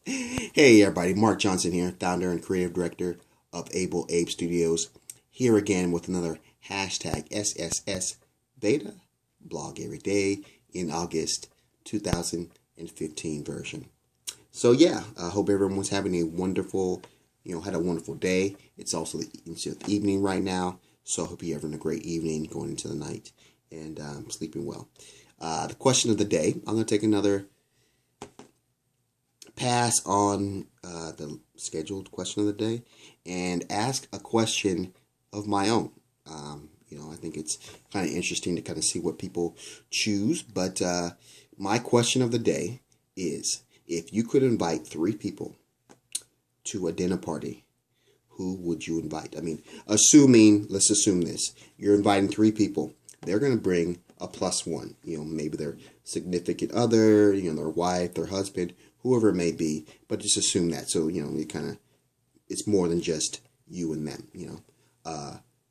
Hey everybody, Mark Johnson here, founder and creative director of Able Abe Studios, here again with another hashtag sssveda blog every day in August 2015 version. So yeah, I hope everyone was having a wonderful, had a wonderful day. It's also the evening right now, so I hope you're having a great evening going into the night and sleeping well. The question of the day, I'm going to take another pass on the scheduled question of the day and ask a question of my own. I think it's kind of interesting to kind of see what people choose. But my question of the day is, if you could invite three people to a dinner party, who would you invite? I mean, let's assume this. You're inviting three people. They're going to bring a plus one. Maybe their significant other, their wife, their husband, whoever it may be. But just assume that. So, it's more than just you and them,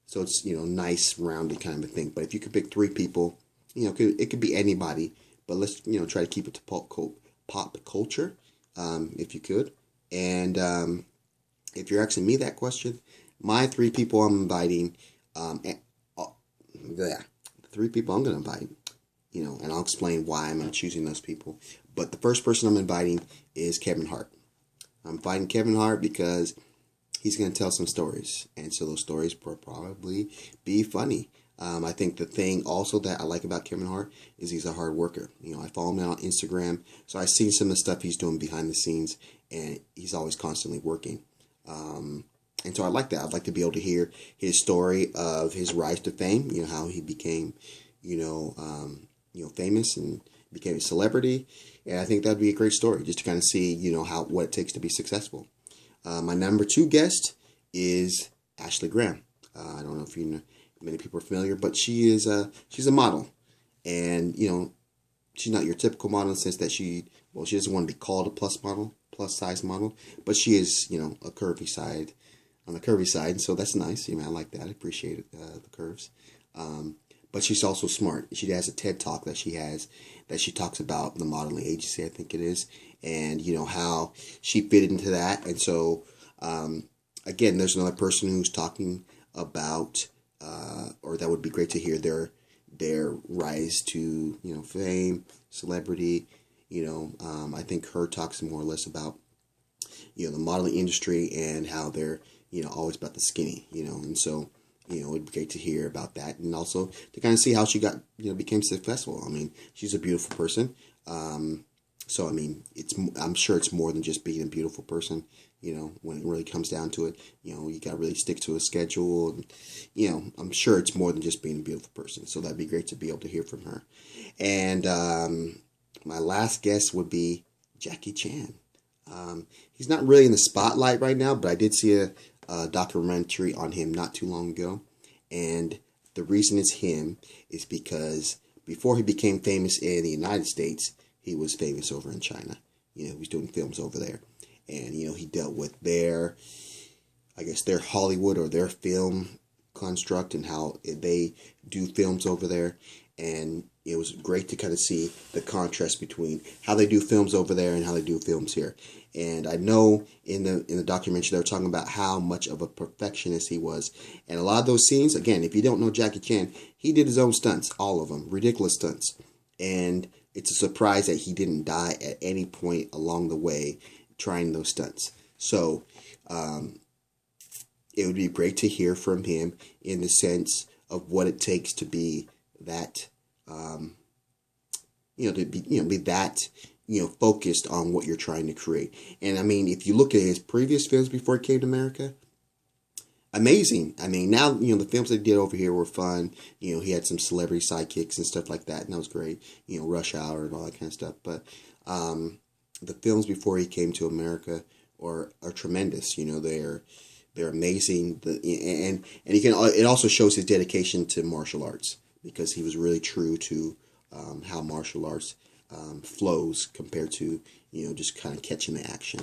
So it's, nice, rounded kind of a thing. But if you could pick three people, it could be anybody. But let's, try to keep it to pop culture, if you could. And if you're asking me that question, my three people I'm inviting, the three people I'm going to invite, and I'll explain why I'm choosing those people. But the first person I'm inviting is Kevin Hart. I'm inviting Kevin Hart because he's going to tell some stories, and so those stories will probably be funny. I think the thing also that I like about Kevin Hart is he's a hard worker. I follow him on Instagram, so I've seen some of the stuff he's doing behind the scenes, and he's always constantly working. And so I like that. I'd like to be able to hear his story of his rise to fame, how he became, famous and became a celebrity. And I think that'd be a great story just to kind of see, what it takes to be successful. My number two guest is Ashley Graham. I don't know if many people are familiar, but she's a model. And, she's not your typical model in the sense that she doesn't want to be called a plus size model, but she is, a curvy side, on the curvy side. And so that's nice. I like that. I appreciate it, the curves. But she's also smart. She has a TED Talk that she talks about the modeling agency, I think it is, and how she fit into that. And so, again, there's another person who's talking about, or that would be great to hear their rise to fame, celebrity. I think her talks more or less about the modeling industry and how they're always about the skinny, and so it'd be great to hear about that, and also to kind of see how she got became successful. I mean, she's a beautiful person, so I mean, I'm sure it's more than just being a beautiful person. When it really comes down to it, you got to really stick to a schedule, and I'm sure it's more than just being a beautiful person. So that'd be great to be able to hear from her. And my last guest would be Jackie Chan. He's not really in the spotlight right now, but I did see a documentary on him not too long ago. And the reason it's him is because before he became famous in the United States, he was famous over in China. He was doing films over there. And, he dealt with their Hollywood or their film construct and how they do films over there. And it was great to kind of see the contrast between how they do films over there and how they do films here. And I know in the documentary they were talking about how much of a perfectionist he was. And a lot of those scenes, again, if you don't know Jackie Chan, he did his own stunts, all of them, ridiculous stunts. And it's a surprise that he didn't die at any point along the way trying those stunts. So it would be great to hear from him in the sense of what it takes to be that, be that, focused on what you're trying to create. And I mean, if you look at his previous films before he came to America, amazing. I mean, now, the films that he did over here were fun. He had some celebrity sidekicks and stuff like that, and that was great. Rush Hour and all that kind of stuff. But the films before he came to America are tremendous. They're amazing. And it also shows his dedication to martial arts, because he was really true to how martial arts flows compared to just kind of catching the action.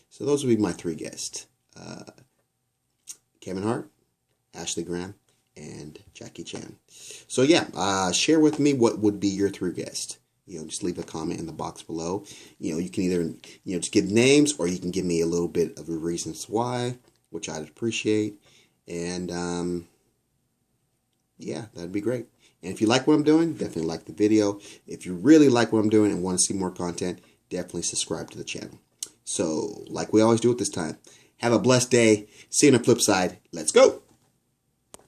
So those would be my three guests: Kevin Hart, Ashley Graham, and Jackie Chan. So yeah, share with me what would be your three guests. just leave a comment in the box below. You can either, just give names, or you can give me a little bit of the reasons why, which I'd appreciate. And, yeah, that'd be great. And if you like what I'm doing, definitely like the video. If you really like what I'm doing and want to see more content, definitely subscribe to the channel. So, like we always do at this time, have a blessed day. See you on the flip side. Let's go.